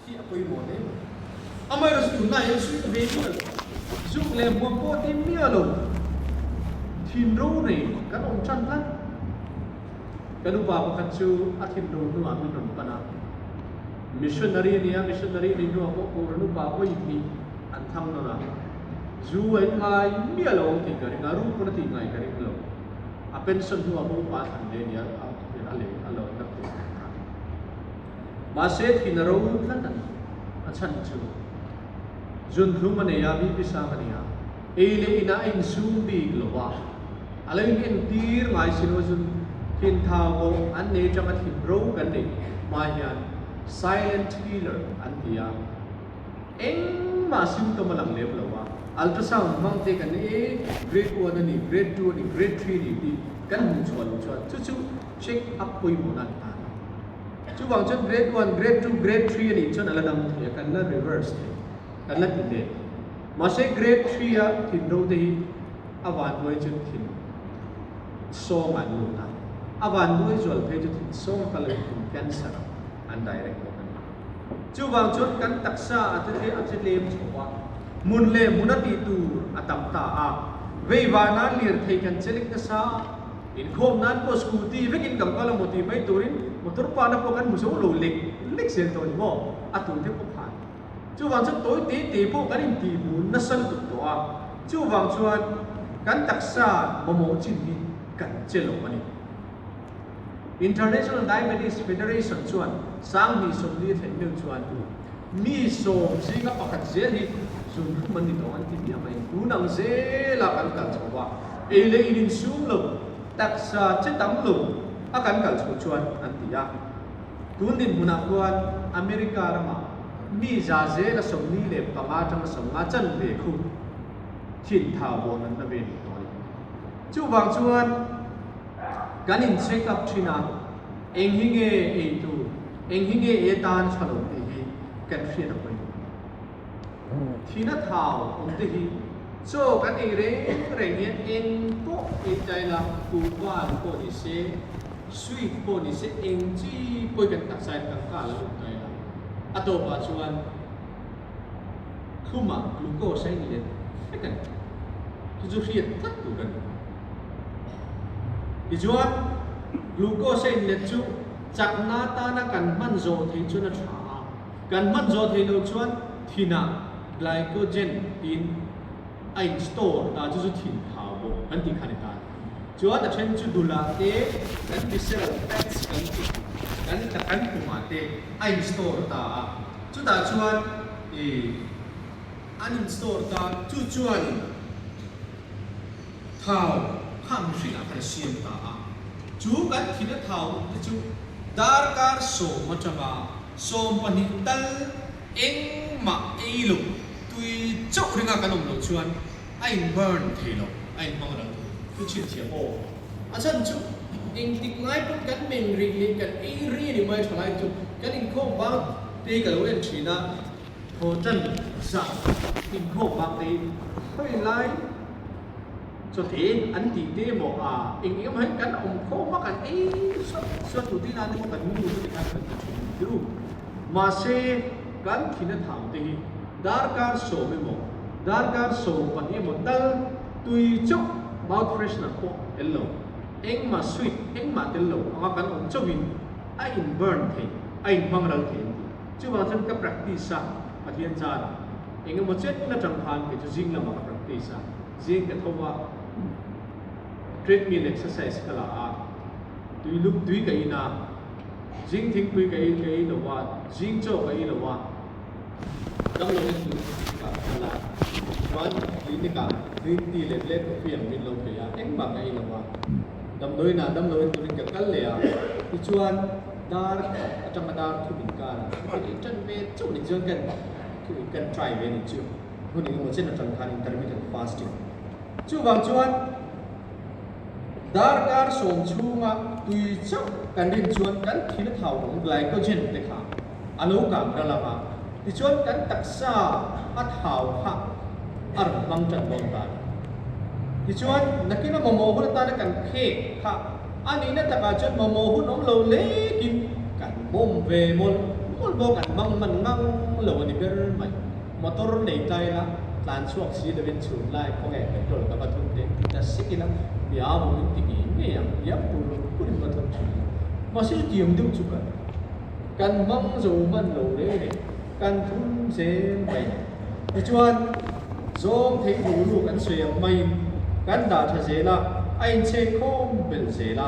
ที่อภัยหมดเลยอามาเราสุดน่ายังสุดเวทีจุกเลยมัวโปติมีอะไรทีมรู้นี่กันองชันละกันดูบ่าวกันชูอาทิตย์รู้นู่นมีนนปนะมิชชันนารีนี่ดูว่าโอ้รู้บ่าวอีกนี่อันทำนั่นนะจูไอ้ไงมีอะไรองที่กันงารู้คนที่ไงกันอีกแล้วอาเป็นส่วนที่ว่ามูปาสันเดียนี่เอาเป็นอะไรนักเตะมาเซตที่นรู้นั่นนั่นอันฉันจูจนรู้มันเนี่ยมีพิษามันเนี่ยเอเลน่าอินซูบีกลัวอะไรนี่ตีร์ไม่สิโนจนหินท้าวอันนี้จะมาหินรู้กันดิมาเห็น silent killer อันที่อ่ะเอ็งมาซิมตัวมันหลังเล็บลัวอัลตราซาวน์มังเตกันนี่grade 1นี่ grade 2นี่ grade 3นี่ที่กันมุ่งชวนจู่เช็คอัพคุยมันนั่นท่านจู่บางจุด grade 1 grade 2 grade 3นี่จนอะไรดังที่กันนั่น reverse กันนั่นเป็นเด็กมาเช็ค grade 3อ่ะหินรู้ที่อวานด้วยจุดหินโซ่มันรู้นะอวานด้วยจุดเพจุดหินโซ่ก็เลยหิน cancer อัน direct กันจู่บางจุดกันตักษาอัตที่อัตเลมชัวมุนเลมุนตีตูอัตมตาอาเววานาเลียร์เทกันเชลิกตะซาอินโคมนั้นก็สกูตีเวกินกับกาลมตีไม่ตูรินมอเตอร์ปานับกันมุสโลเล็กเสียตัวนี้ว่าอัตุนที่พบผ่านจู่บางจุดตัวตีพวกกันอินตีมุนนั่นสั่งตุตัวจู่บางจุดกันตักษามโมจินนี่กันเจลมันนี่ International Diabetes Federation ชวนสร้างมีสมดีเห็นหนึ่งชวนมีสมสิ่งกับปากเสียที่ส่วนมันนี่ต้องอันที่มีอะไรดูหนังเสียละกันกันชัวเอเลอินซูมลงตักษาเจ็ดตั้งลงอากันกันชวนอันที่ยากทุนดินมุนักวันอเมริกาละมามีจาเซละสมนี้เลยปังอาจังสมอาจันเบคุทินท้าวบนันนั่นเป็นตัวนี้จู่บางชวนกันอินเช็คอัพที่นั่นเองหิ้งเอตูเองหิ้งเอตานฉลองเองกันเฟียนออกไปที่นั่นท้าวองค์ที่โซ่กันเองเร่งเงี้ยเองก็เองใจละกูว่าก็ดิเซสุยก็ดิเซเองจีป่วยกันตักสายกันก้าแล้วใจละอัตโตปัจจุบันคือมากลูกก็ใช้เงินไม่กันจู่ๆเรียนทักตัวกันอีจวนลูกก็ใช้เงินจู่จากนาตานักันมันโจทย์จุนช้ากันมันโจทย์ลูกชวนที่น่ะไกลโคเจนอินไอน์สโตร์ตาจู่ๆถิ่นท้าวอันที่ขันตาจวนแต่เช่นจู่ดูแลเต้กันดิเซลแท็กซ์กันแต่กันกุมาเต้ไอน์สโตร์ตาจู่ตาชวนอันน์สโตร์ตาจู่ชวนท้าวข้ามสิ่งอะไรเสียงตาจู่กันที่นั่นท้าวจู่ดาร์การโซมาจังอ่ะโซมปนิตัลเอ็งมาเอลุตุยเจ้าเรื่องกันองค์ชวนไอ้เบิร์นเทโลไอ้มังรังตุชิดเชียโออาจารย์จู่เอ็งติดไล่พวกกันเมงรีกันเอรีนี่ไม่ใช่ไรจู่กันอินโคบ้าตีกันเราเล่นชีน่ะโหจันสักอินโคบ้าตีเฮ้ยไล่สุดที่อันที่เดโมเองยังไม่เห็นกันองค์โคมากันสุดที่นั่นมันกันมีอยู่ที่กันเป็นชุดดูมาเซกันที่นั่นทำที่ดาร์การโซไม่หมดดาร์การโซปันยังหมดดัลตุยจุกมาวท์เฟรชนักโคเอลโลเองมาสวีทเองมาเอลโลอากันองค์จุบินไอ้อินเบิร์นเทไอ้มังรังเทจู่บางท่านก็ practice ปฏิญาณเองก็มาเช็ดนั่นจังพันก็จะจิงละมา practice จิงก็ทว่าtreadmill exercise kala tui luk tui kai na jing thing tui kai lo wa jing cho kai lo wa dam lo tu ka kala wan ni ka green tea le ko fiam min lo pe ya eng ba kai lo wa dam loi tu ka kal le ya ti chuan dar atang dar thu bin ka ni tan ve chu ni jong kan try ve ni chu hu ni mo chen atang khan intermittent fasting chu wang chuan dar dar som chunga tui chau kan rin chuan kan thil thau ong glycogen te kha alo kam ralama ti chuan kan taksa a thau kha ar mang chan bom ta ti chuan nakina momo hu ta na kan khe kha ani na taka chuan momo hu nom lo le kin kan bom ve mol bok an man ngang lo ni ber mai motor nei tai la tlan chuak si de ben chun lai ko nge petrol ka bathum te ta sikila bia mo min ti nge yang ya pur bathum chu ma si tiam du chu kan mang zo man lo le kan thun se mai ni chuan zong thei thu lu kan sui mai kan da tha se la ain che khom bel se la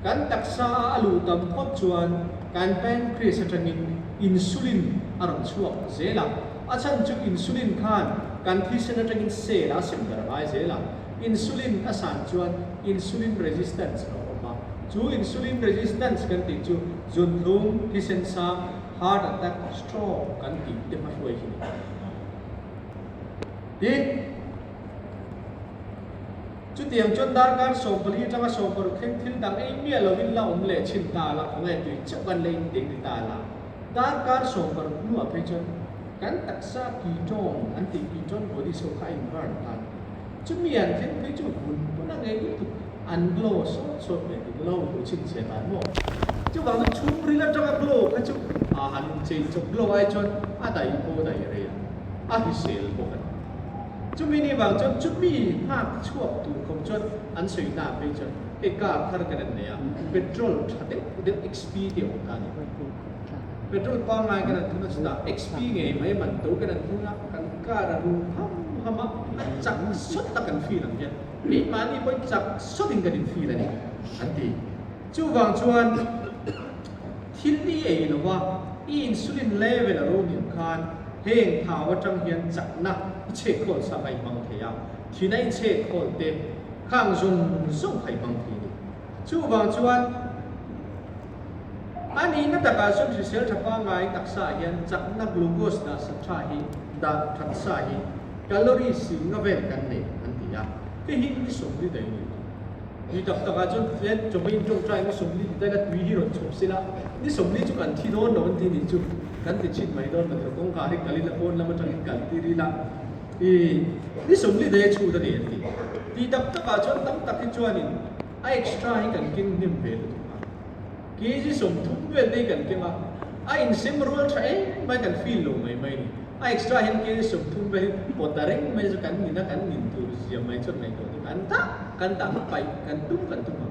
kan taksa alu tam khot chuan kan pancreas atangin insulin aron chuak zela achan chu insulin khan kan thisen atangin se la sem dar mai zela insulin asan chuan insulin resistance no ma chu insulin resistance kan ti chu zun thum thisen sa heart attack stroke kan ti te ma hloi hi tin chú tiệm chôn đar gan sổ bali trong cái sổ bờ khen thiên đằng ấy mía lo vin lao lệ chín ta là không ai tùy chấp văn lên tiếng ta là đar gan sổ bờ nua phải chôn cắn tắc sa kỳ tròn anh tìm kỳ tròn của đi sổ khai invern tan chú miền khen thấy chú buồn cũng đang nghe cái ăn glow sốt để cái glow của chín sẽ tán mỏ chú bảo nó chú đi lên trong cái glow cái chú hành trình trong glow ai chôn đầy cô đầy rồi thì sale của mình chú mình đi vào cho chú mi hát chuộc tụ không cho ăn sấy nạp bây giờ cái cả thằng cái này petrol thật đấy XP điều cả petrol con này cái này chúng ta XP ngày mấy mình tụ cái này chúng ta cần cả là đủ hâm chắc xuất ta cần phi làm gì bị mà đi với chắc xuất hình cái định phi là này anh thì chú vàng chuan thiên đi ấy là qua insulin level là rô niệm khan heng thảo trong hiện chắc na chế khôn sa hay bằng thế à thì nay chế khôn tên khang dùng hay bằng thế này chú vàng chuan anh ấy nó đặt xuống chỉ sẽ chập vào ngay đặc sa hiện chắc na glucose đã sắp cha hi đã thật sa hi calorie sinh nó về cái này anh thì à cái hình cái số đi đấy đi tập tập cho nên chúng mình trong trai cái số đi đây là tùy hi rồi chụp xí la đi số đi chụp ăn thi đón nó thì đi chụp kan ti chin mai don na thong ka ri kalila pon lama tang kan ti ri la ni somli de chu da ni ti tap ta ka chon tam tak ki chuan in a extra hi kan king nim ve tu ki ji som thum ve de kan king a in sim rule tha mai kan feel lo mai ni a extra hin ki som thum ve potareng mai ju kan ni na kan nin tu sia mai chon mai to kan ta pai kan tum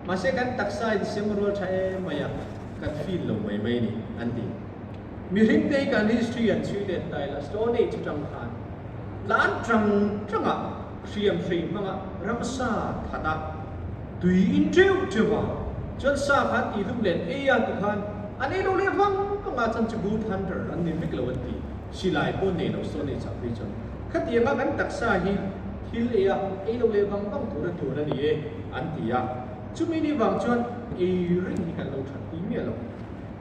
ma se kan taksa in sim rule tha mai ya kan feel lo mai ni an ti Miring day kan history and Sweden tay la Stone Age trong khan lan trong siam free mga ramsa thata tùy in trêu vào chọn sa khan ti thum len e ya tu khan ani lo le vang ko ma chan chu good hunter an ni mik lo ti silai po ne no Stone Age apri chon khat ye ma kan taksa hi hil e ya e lo le vang bang tu ra ni e an ti ya chu mi ni wang chon e ring ni kan lo that ti mi lo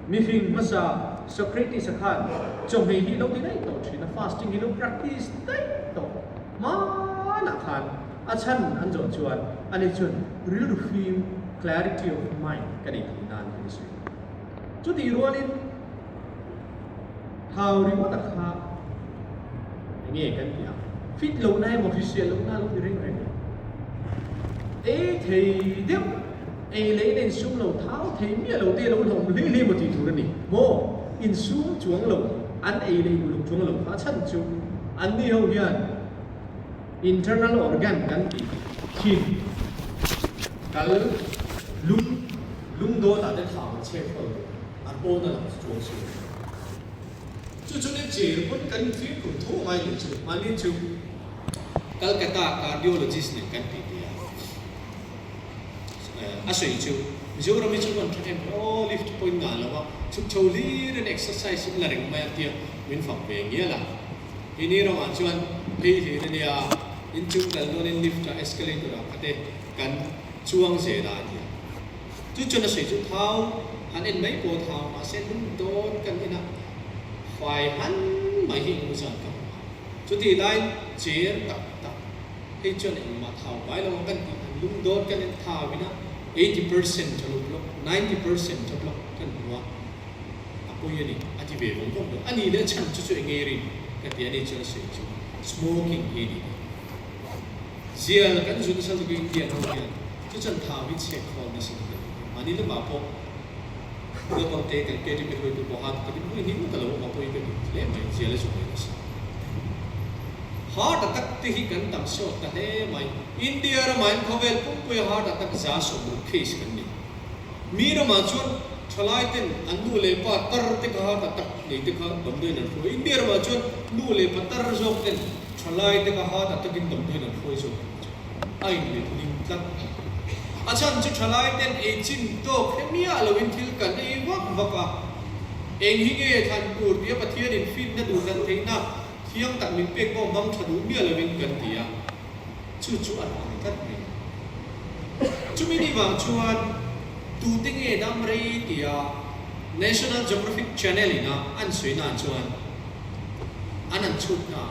Miring masa Socrates akhan trong hi lo ti dai to thina fasting hi lo practice dai to ma na khan achan an jo chuan ani chun real to feel clarity of mind kani nan ni se chu ti rolin thau ri mo ta kha nge kan ya fit lo nai mo official lo na lo ti ring e thei dem e lấy lên sung lầu tháo thấy mía lầu tê lầu hồng lý một tỷ thủ đó nè mô in xuống chuông lầu ăn e lấy lục chuông lầu phá chân chung ăn đi hậu hiền internal organ kan ti thin kal lung do ta de thảo che phở an po na chuông su chu ne che pun kan fi ku thu mai ni chu man ni chu Calcutta cardiologist ne kan ti a sui chu zoro mi chu kon them lift point nga lawa chu choli ren exercise la ring ma tia min phang ve ngia la ini ro an chuan pe hi ne ya in chu dal don in lift escalator ra ate kan chuang se da dia chu chu na sui chu thau han en mai po thau ma se dum don kan ina fai han mai hi mu san ka chu ti lai che tak tak he chu ne ma thau bai lo kan ti dum don kan en thau bina 80% chaluk 90% chaluk kan huwa apo yani ati be bong bong ani le chan chu chu ngeri ka ti ani chu se chu smoking hedi zial kan zu sa zu ki ti an ho ya chu chan tha bi che kho ni sin ani le ma po เมื่อคนเตะกันเกจิเป็นคนตัวบ้าแต่เป็นคนหิ้งตลอดมาพูดกันเล่ไม่เสียเลยสุดเลยสิฮาร์ดตักที่กันตั้งโซ่แต่เล่ไม่อินเดียเราไม่เขาเวลปุ่มไปฮาร์ดตักจ้าสมบูรณ์เคสกันนี่มีเรามาชวนทลายเต็นอันนู้นเลยป้าตรติกฮาร์ดตักนี่ติกฮาร์ดดำเนินนั่นคืออินเดียเรามาชวนนู้นเลยป้าตรจบเต็นทลายติกฮาร์ดตักกินดำเนินนั่นคือจบไอ้เนี่ยลิงตักอาจารย์จะทลายเต็นเอจินโตแค่มีอะไรวินทิลกันไอ้วักเองฮิเกทันปูดเบียปะเทียดินฟินนั่นดูนั่นเองนะเที่ยงตักมินเป็กก็มังถดูเบียอะไรวินกันเตียจู่ๆอะไรกันนี่จู่มินิบางชวนตูติงเอดัมเรีเตีย National Geographic Channel นะอันสวยน่าชวนอันนั้นชุดนะ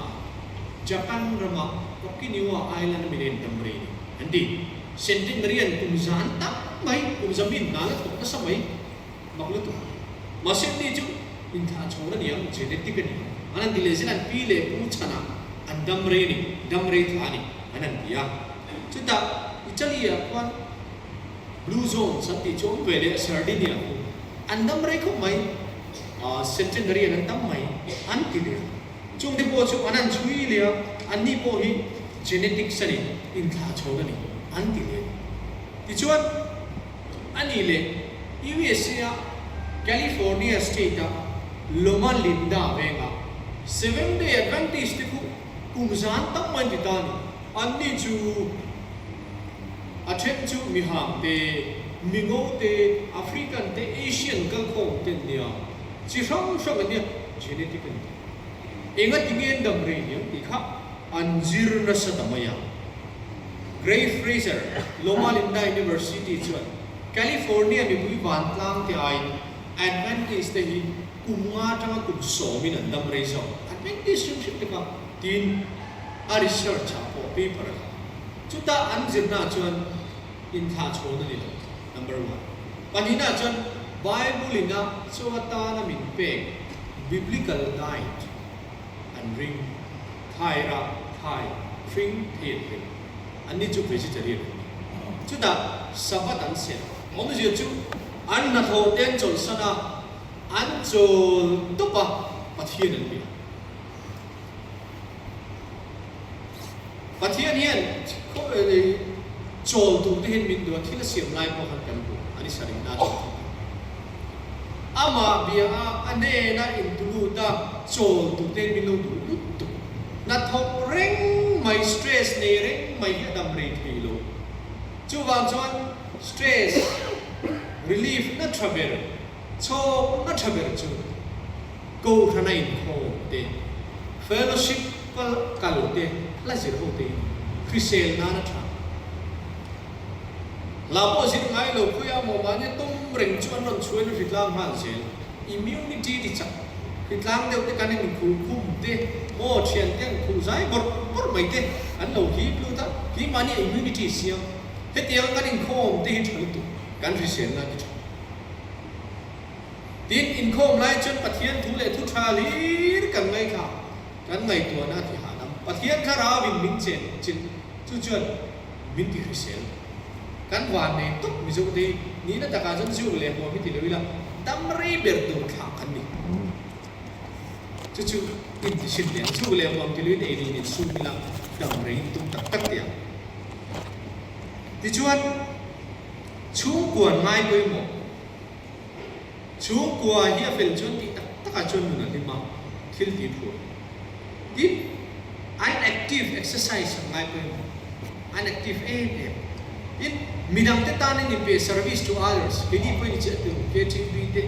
ญี่ปุ่นระมาก็กินิวไอแลนด์มิเรนดัมเรีอันดีเซนติเรียนกุมจานตักไม่กุมจามินนั่นแหละก็สมัยบอกเลยตัวมาเส้นนี้จู่อินทาโชว์เนี่ยเจเนติกันนี่อันนั้นที่เลเซนันปีเล่พูดชนะอันดัมเรนี่ดัมเรทานี่อันนั้นที่จุดนั้นอิตาลีอ่ะวันบลูโซนสันติโจมเวเลสซาร์ดิเนียอันดัมเรก็ไม่เซนติเรียนอันดัมไม่อันที่เดียจุดที่พูดจุดอันนั้นช่วยเลี้ยอันนี้พูดที่เจเนติกส์นี่อินทาโชว์นี่อันที่เดียที่จุดอันนี้เลยUSA California State Loma Linda venga 7-day Adventist ku kumzan tak man ditani anni chu athem chu miham te mingo te African te Asian kal khom te nia chi song song ania genetic ni enga tingen dam re ni ti kha anjir na sa tamaya Gray Fraser Loma Linda University chu California mi bui ban tlang te ai Adventist te hi kumnga tanga kum so min an dam re so Adventist yung ship ka tin a research po paper chuta an jinna chuan in tha chona ni number 1 panina chuan Bible ina chuata na min pe biblical guide and ring thaira thai ring thit ring ani chu vegetarian chuta sabat an se onu je chu an na tho ten chol sana an chol to pa pathian an bi pathian hian ko chol tu te hin min do thil siam lai po han kan bu ani saring na ama bia ane na in tu ta chol tu te min lo du tu na thok reng mai stress ne reng mai adam re thilo chu wang chuan stress relief na travel so na travel chu go thana in kho te fellowship kal te la zir ho te chrisel na na tra la po sin ngai lo khuya mo ma ne tum reng chuan ron chuan ri tlang han sel immunity ti chak ri tlang deu te kan ni khu khum te mo chen ten khu zai bor mai te an lo hi plu ta hi ma ni immunity siam he tiang kan in khom te hi thal tu kan ri sel na ti tin in khom lai chen pathian thu le thu tha lir kan ngai kha kan ngai tu na ti ha nam pathian kha ra bin min chen chin chu chuan min ti ri sel kan wan ne tuk mi zo de ni na ta ka jan ju le mo mi ti le la tam ri ber tu kha kan ni chu in ti shin le chu le mo ti le de ni su mi la tam ri tu tak tak ya ti chuan chu kuan mai koi mo chu kwa hi a fel chon ti tak tak a chon na ni ma thil ti phu ti an active exercise ngai koi mo an active in midang te tan ni pe service to others ke di pe ni che tu ke ting bi te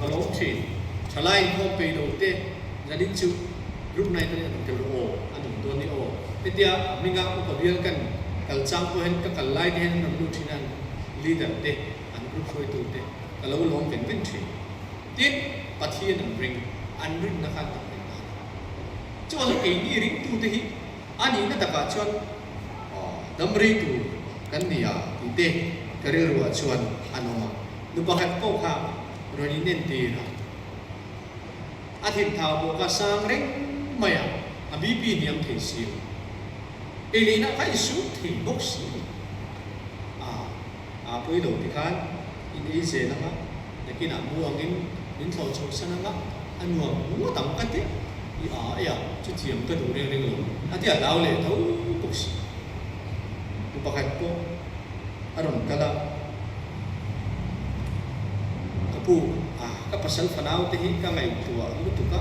alo che thalai ko pe do te jadi chu group nai te te o anu do ni o te dia minga ko bial kan kal chang ko hen ka kal lai hen nam lu thinan leader te an group foi tu te kalau long pen pen thi tin pathian an ring na khan ta chu lo ke ni ring tu te hi ani na ta ka chuan damri tu kan dia ti te karir wa chuan anoma nu pakhat ko kha roni nen ti ra athin thau bo ka sang reng maya abi pi niam thei si elina kai su thi bok si poi do ti khan in e se na cái nào mua đến thầu châu sang ngã anh mua tầm cái thế chút chiếm cái đồ này rồi thì ở đâu lại thấu bốc xì tu pakai po aron kala kapu ka pasal fanau te hi ka ngai tua lu tu ka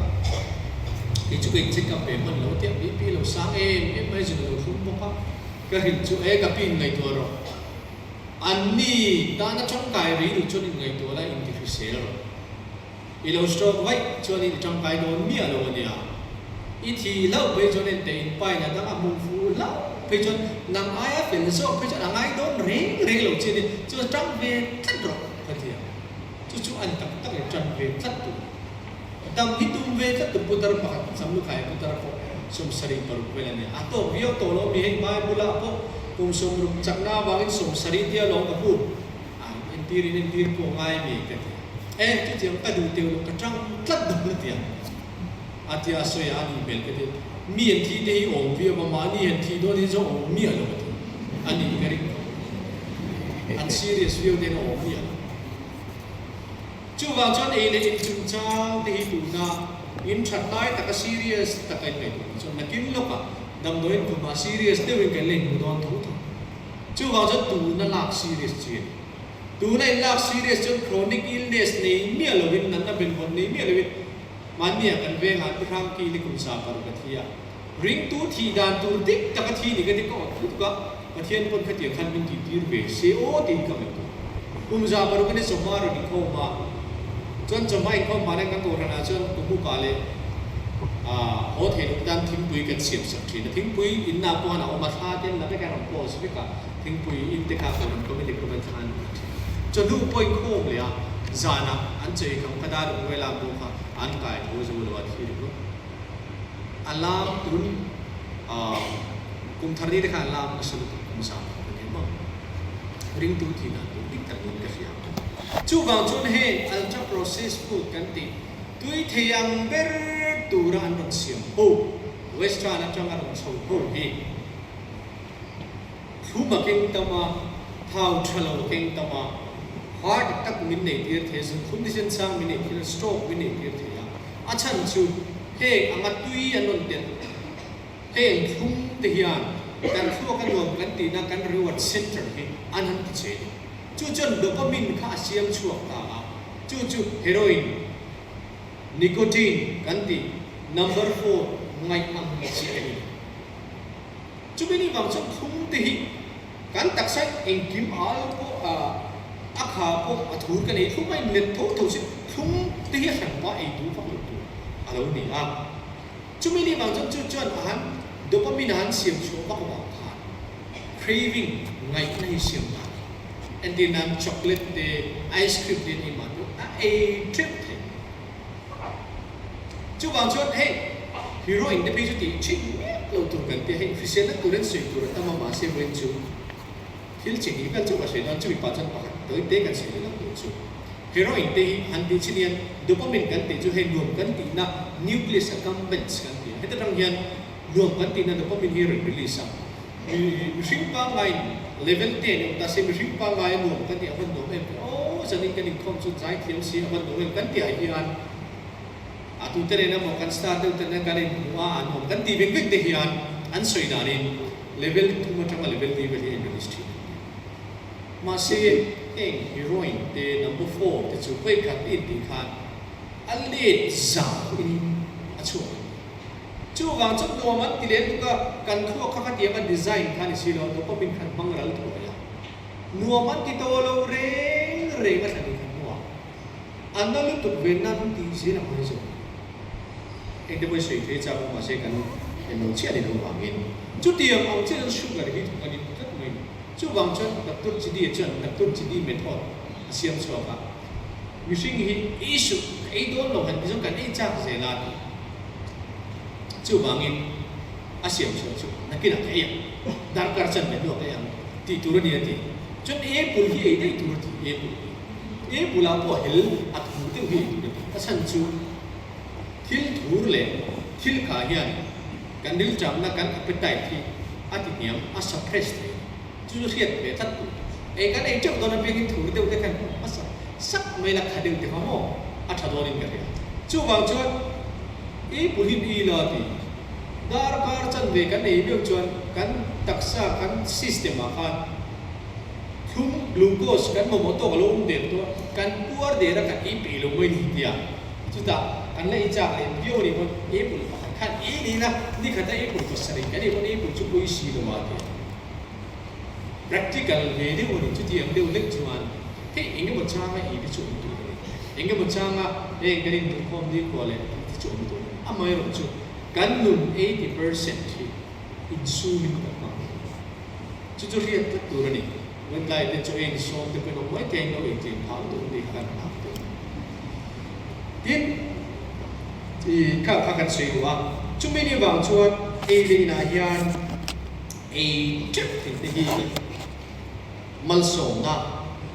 ki chu ke chik ka pe man lo te bi lo sang em mai jin lo khum mo ka hil chu ka pin ngai tua ro anni ta na chong kai ri du chu ni ngai tua la artificial ro ilo stroke vai chu ni chong kai do mi alo nia thì lâu bây giờ nên tiền bài là đang làm mù phù lâu bây giờ nằm ai á phải số bây giờ nằm ai đó rèn lâu trên đi cho trong về thắt rồi phải thì chú anh tập là trong về thắt tu đam hít tu về thắt tu putar pahat samlu khai putar po som sari paru về này ato vio to lo mi heng mai bula po cùng som ruk chakna wangin som sari dia lo kapu entir po ngai mi cái chú tiếng cái đủ tiêu lo cái trong thắt được tiền atia soya ani bel kete mi en thi dei om vi ba ma ni en thi do ni zo om mi alo ani gari an serious view den om mi chu wa chon e le in chung chang te tu na in chat lai ta ka serious ta kai kai so na kin lo ka dam do in ku ma serious te wen kan le mu don thu thu chu wa chon tu na lak serious chi tu na in lak serious chon chronic illness nei mi alo win nan na ben bon nei mi alo win mania kan ve nga ti khang ki ni kum sa par ka thia ring tu thi dan tur dik ta ka thi ni ka ti ko tu ka pathian pon khatia khan min ti tir ve se o ti ka me kum sa par ka ni so ma ro ni ko ma chon chon mai ko ma ne ka to na chon tu mu ka le ho the ni dan thim pui kan siam sa thi na thim pui in na po na o ma tha ten na be ka ram po se ka thim pui in te ka ko ko me le ko ban than chon du poi ko le ya zana an chei kam ka da ro we la bo kha an kai ho zo lo wa thi ro alam tun kum thari de kha alam asul kum sa ke ma ring tu thi na tu dik ta ni ka sia chu wang chun he ultra processed food kan ti tui theyang ber tu ra an ron siam ho western an chang an so ho he thu ma king tama thau thalo king tama heart tak min nei tir the sun condition sang min nei tir stroke min nei tir the ya achan chu he amat tui anon ten he thum te hian kan thu kan lom kan ti na kan reward center he anan ti che chu chon dopamine kha siam chuak ta chu heroin nicotine kan ti number 4 ngai am chi ai chu bini wang chon thum te hi kan tak sai eng kim al ko akha ko athur kan ei thum mai net tho tho si thum te hi han pa ei tu fa tu alo ni chu bini wang chon chu chon han dopamine han siam chu ba ko ba craving ngai nai siam ba and then chocolate the ice cream din ni ma a trip the chu wang chon hey heroin de pe chu ti chi lo tu kan te hey official na turen sui tu ta ma se wen chu hil chi ni kan chu ba se don chu pa chan pa tới te kan se na tu chu heroin te han ti chinian dopamine kan te chu hey nuam kan ti na nucleus accumbens kan ti he ta rang hian nuam kan ti na dopamine here release up ring pa ngai level 10 ta se ring pa ngai nuam kan ti avan do em zanin kan in khom chu chai thiam si avan do em kan ti ai hian tu tere na mo kan start tu na kan in wa an mo kan ti beng beng te hian an soi da ni level 2 ma tang level 3 veli industry ma se eng heroin te number 4 te chu pei khat in ti khan an le za in achu chu wang chu no man ti le tu ka kan khu kha kha ti ma design khan si lo to ko bin khan bang ral tu ya no man ti to lo re ka thani khan wa an na lu tu ven na ti si na ma so anh đã mới suy thế cha mà sẽ cần để nấu chia để nấu vàng in chút tiền ông chưa sugar thì chúng ta đi rất mình chút vàng chân đặt tuột chỉ đi chân đặt tuột chỉ đi mệt thôi xiêm xò cả vì sinh hi issue ấy đó là hành vi cần ấy cha sẽ là chút vàng in xiêm xò chút nó kia là cái gì dar cả chân mệt được cái gì thì tu đi thì chút ấy bùn hi ấy đấy tu thì ấy bùn là bỏ hel at bùn tiêu hi ta chân chút thil thur le thil kha hian kan dil cham na kan appetite thi ati niam a suppress chu riat be that tu e kan ei chok don pe kin thur deu te kan sắc mấy là khá đều thì không mò à thật rồi cái này chú bằng cho ý bùn hin ý là thì dar car chân về cái này biểu chuẩn cái đặc sắc cái system mà cái thùng glucose cái một tô cái lông đẹp thôi cái bùa để ra cái ý bị lông mới đi à chú ta cái này chắc là biểu này con ý bùn cái ý này là đi cái này ý bùn có sợi cái này con ý bùn chú bùi xì đâu mà thế practical về điều này chú tiệm điều lịch chú anh thế anh cái một trang ấy ý cái chỗ này anh cái một trang á anh cái này tụi con đi qua lại cái chỗ này à mấy rồi chú cái num 80% thì insulin các bạn chú chú riêng tất cả này when lại để cho anh xong thì cái nó mới tiền nó bị tiền tháo tụi đi khăn tháo tụi tiên thì các bạn suy đoán chúng mình đi vào chuột a đi là hiền a chip thì gì mal song na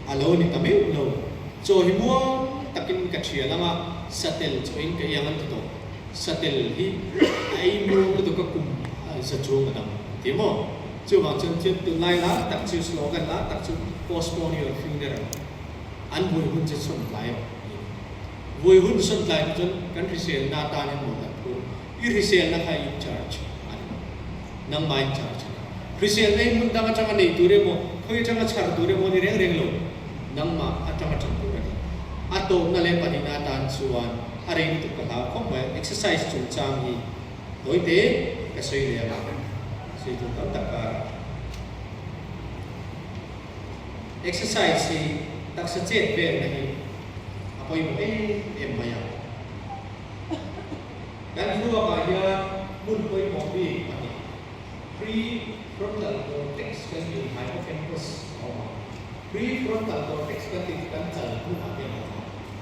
alo ni tameu lo cho hi mo takin ka thia lama satel cho in ka yang an to satel hi ai mo to ka kum sa chung na ti mo chu ba chen chen tu lai la tak chu slogan la tak chu postpone your funeral an vui hun che son lai vui hun son lai chon country sel na ta ni mo la ko i resel na khai in charge nang mai charge resel nei mun ta ma nei tu re mo khoi changa char tu re mo ni reng reng lo nang ma atama chang tu re ato na le pani na tan chuan are ni tu ka ha khom ba exercise chung chang hi doi te ka soi le ma sei tu ta ta ka exercise si tak sa chet ve na hi apoi mo em ma ya kan ru ka ya mun poi mo bi pani prefrontal cortex kan di hippocampus prefrontal cortex kan di kan chal ku ha be ma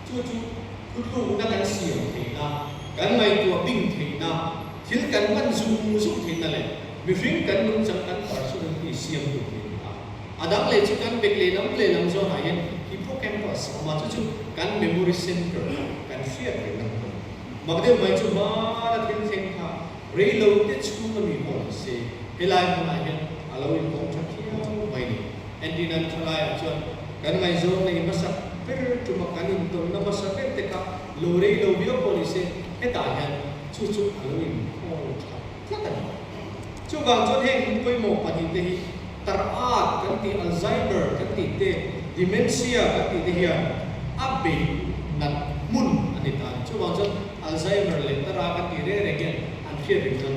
chu tu na kan siam thei na kan mai tua bing thei na thil kan man zum thei na le mi ring kan mun chang kan par su ti siam tu thei na adang le chu kan bek le nam zo ha yen hippocampus ma chu kan memory center kan fear thei na ma de mai chu ma la thil thei tha re lo te chu ma mi mo se helai mo na yen alo in kong cha khiao mai ni andinan thalai chuan kan mai zo nei masak per tu makanin to na masak te ka lo re lo bio police he ta yan chu alo in kong cha ta chu bang chon heng poi mo pa ni te hi tarat kan ti alzheimer kan ti te dementia kan ti te hian abbe nat mun ani ta chu bang chon alzheimer le tara kan ti re gen an fear ring kan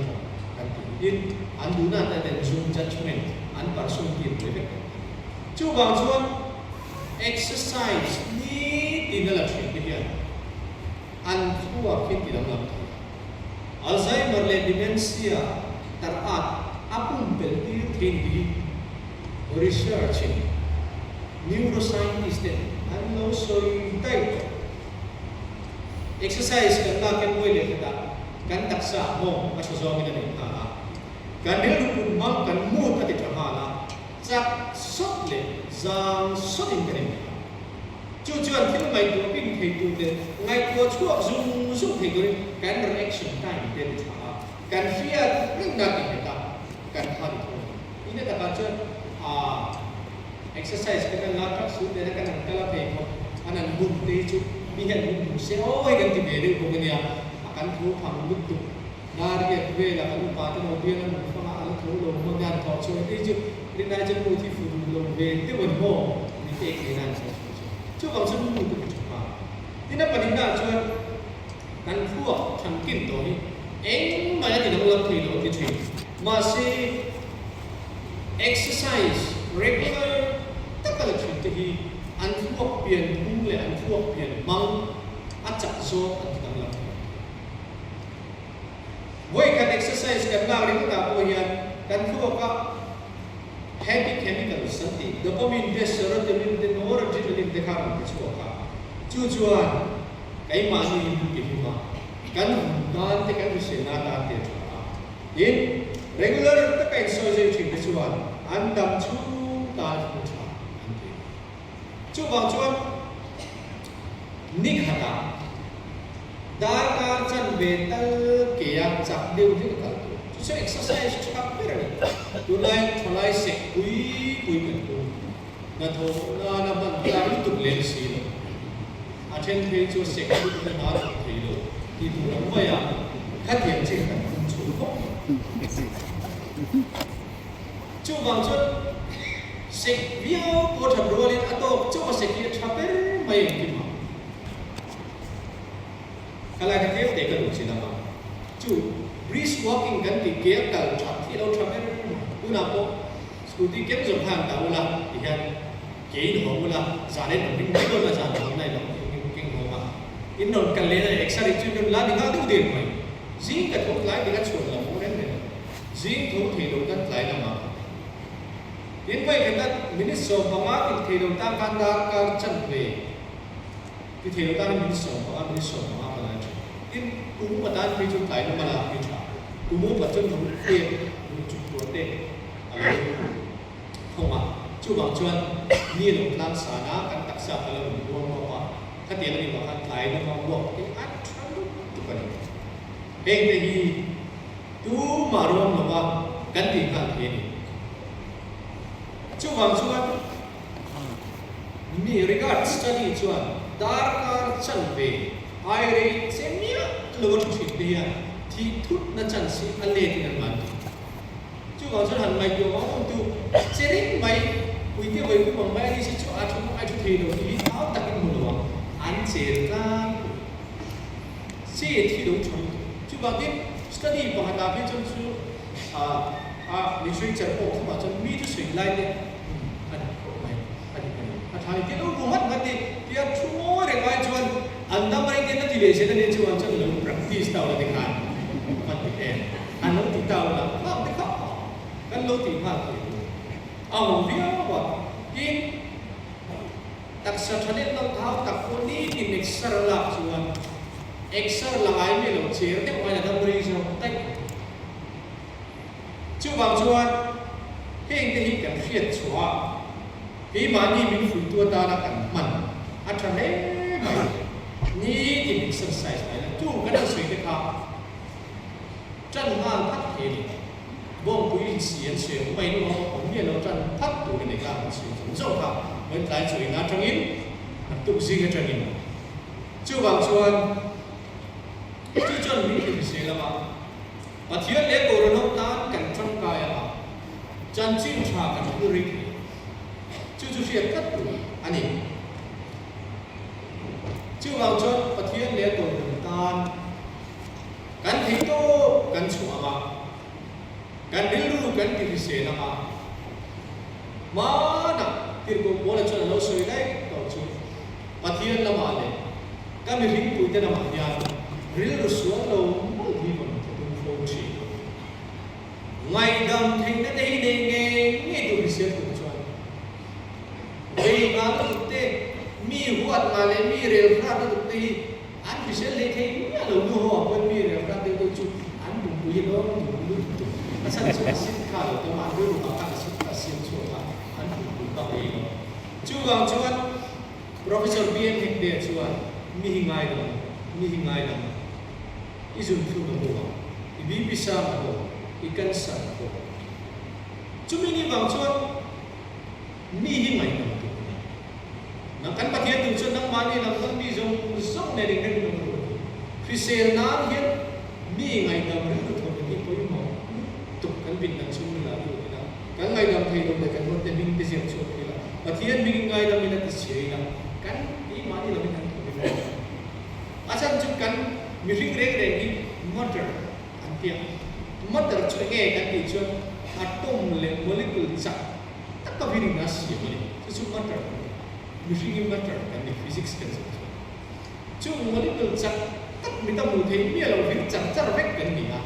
in an do not attention judgment an person tin le chu bang chuan exercise ni tinala thim te hian an thua khin ti lam alzheimer le dementia tarat apun pel ti thin di research neuroscientist an no so type exercise kan la kan moi le ta kan taksa mo ka so zo mi na ni ha kan dil pun ma kan mu ta ti tha la chak sot le zang sot in kan chu chuan thil mai tu pin thei tu te ngai ko chuak zum thei tu kan reaction time te tha kan fear ring na ti ta kan tha ni tho ine ta ka chuan exercise kan la ta su te kan kala pe ko anan bun te chu mi han bun se oi kan ti be de ko kan ya akan thu phang buk tu dar ke ve la kan pa ta no bi na fa ala thu lo mo gan tho chu te chu ri na chen mu ti fu lo ve te won ho ni te ke nan sa chu ka chu mu tu chu pa ni na pa ni na chu kan thu tham kin to ni eng ma ya ti na lo thi lo ti thi ma se exercise regular ta ka la chu te hi an thu pian hung le an thu pian mang a chak zo an ta la voi kan exercise kan la ri ta po hian kan thu ka happy chemical santi dopamine te serotonin te noradrenaline te khar te chu ka chu chuan kai ma ni ki hi ma kan dan te kan se na ta te cha in regular ta kai so je chi te chuan an dam chu ta chu cha chu ba chuan ni khata dar ka chan ve tal ke ya chak deu thi ka tu so exercise chak per ni tu lai tholai se pui kan tu na tho na ban ta tu le si trên thế cho sẽ có cái nó được thấy được thì tụ lắm vậy à khác điểm trên cả chủ không chú bằng chân sẽ video có thằng rồi lên atau chú mà sẽ kia thapé mày kim mà kalau kita lihat dekat uji nama chú brisk walking kan di kia kalau thap thì đâu thapé tu napo scooty kiếm dùng hàng tàu là thì hiện kỹ đồ là giả đến một mình luôn là giả hôm nay là kinh hồ mà in nón cần lên này extra đi chuyên là đi ngang đâu tiền mày riêng cái thùng lái thì cái chuột là muốn đến này riêng thùng thì đầu đất lái là mà đến vậy cái đất mình sổ bằng á thì đầu ta can đã can chân về thì đầu ta mình sổ bằng á mình sổ bằng á là in cũng mà ta đi chung lái nó mà là mình trả cũng muốn mà chân thùng tiền mình chụp tuột tiền không mà chú bằng chuan ni lồng lan sa na kan taksa kala buang apa khat yang ni bakan lai na buang ke atran tu kan heng te hi tu marom na ba kan ti kan the ni chú bằng chuan mi regard study chuan darkar chan ve ai re semia lo tu thik te ya thi thut na chan si ale ti nan man chú bằng chuan han mai yo ma tu sering mai quý tiêu với cái bằng bay đi sẽ cho ai cho thì đầu thì áo tắc cái mùa đó anh sẽ ra sẽ thi đấu chuẩn chú bảo tiếp study bằng hạt đạp trong chú lịch sử trận bộ không bảo cho mi cho sử lại đấy anh thằng cái lúc buồn mất mất đi thì chúa để coi chuan anh ta mới cái nó thì để sẽ nên chú bảo cho nó practice tàu là tiếng Hàn mất cái em anh nói tiếng tàu là không cái khó cái lô tiếng Hàn ông biếtว่ากินตักสะชนิดต้องเท้าตักคนนี้กินเอ็กซ์ตร้าลับส่วนเอ็กซ์ตร้าละไงไม่หลงเชื่อแต่ว่าจะทำบริษัทเต็กจู่บางส่วนเฮงจะหิกันเฟียดชัวพี่มานี่มีฝุ่นตัวตาละกันมันอัตราเล่นี่กินเอ็กซ์ไซส์ไปแล้วจู่ก็ได้สวยเลยครับจันห้างพัดเฮลิบ่งปุ้ยเสียเสียไม่รู้ผมเนี่ยเราจันพัดตัวในการเสียสมเจ้าครับเหมือนหลายสวยงามจังอินตุกซิงจังอินจู่บางส่วนจู่จนมีที่เสียละมาปะเทียนเล็กโกรนกตากันจังกายอะจันจิ้มชากันทุริกจู่เสียกัดตัวอันนี้จู่บางส่วนปะเทียนเล็กโกรนกตากันทิ้งโตกันชัวมากันดิลูกันที่พิเศษนะมานะที่กูบอกแล้วจนเราสวยได้ต่อชุดปะเทียนละมาเลยก็มีริ้งปุยแต่ละมาอย่างริ้งรู้สวนเราไม่ดีมันจะต้องโฟล์ชีไงดำทิ้งได้เด้งเงี้ยนี่ตัวพิเศษตัวชวนเฮ้ยมาแล้วตุกเต้มีหัวมาเลยมีเร็วพลาดตุกเต้อันพิเศษเลยที่เนี่ยเราดูหัวคนมีเร็วพลาดตัวชุดอันบุญเราบุญasal sudah kalau teman dulu akan suka siapa anu buka ini. Juga cuman Profesor BM Hekde cuman mihingai dong. Izin tu dulu. Ibi bisa dong. Ikan sah dong. Cuma ini bang cuman mihingai dong. Nak kan pakai tu cuman nak mani nak kan bizong zong dari kan dong. Fisel nan hian mihingai dong itu tu ni pun mau. Tuk kan bintang semula tu kita. Kan ngai dam thei dom kan mon te bing te siam chot kita. Pathian bing ngai dam ina ti sei na. Kan i mani la bintang tu. Asan chu kan mi ring reng reng ni motor antia. Motor chu nge kan ti chu atom le molecule cha. Tak ka bing na si ni. Chu motor. Mi ring motor kan ni physics kan chu. Chu molecule cha tak mi ta mu thei mi lo ring cha cha vek kan ni a.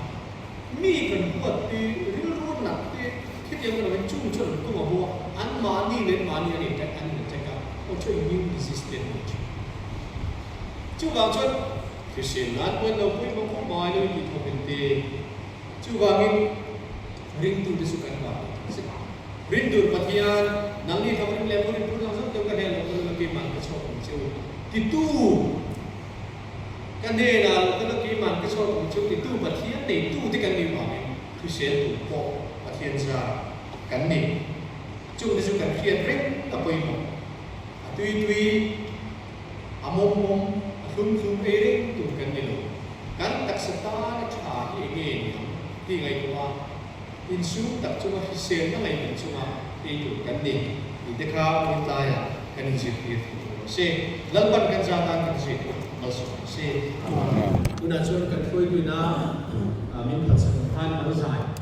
Mi kan buat di real road nak di kita yang orang cuma tu mahu an mani dan mani ni tak an cakap macam immune resistant macam. Cuma macam keselan punเราpun mahu mahu ni kita bente. Cuma ni rindu disukan apa? Rindu patian, nanti kamu ni lepas ni pun langsung tu kan yang lepas lagi mana macam macam itu. Kan dia nak kalau kiman kesal macam itu patian ni itu kan dia mahu tu saya tu pok patian saya kan ni cuma disukan kian ring apa itu tu amom khum khum ering tu kan ni lo kan tak sata na tha hi nge ni ti ngai ko in su tak chuma hi sen na ngai kan chuma ti tu kan ni i te kha min ta ya kan ji ti se lalpan kan ja tan kan ji mal so se tu na chuan kan khoi tu na min phat san han alo zai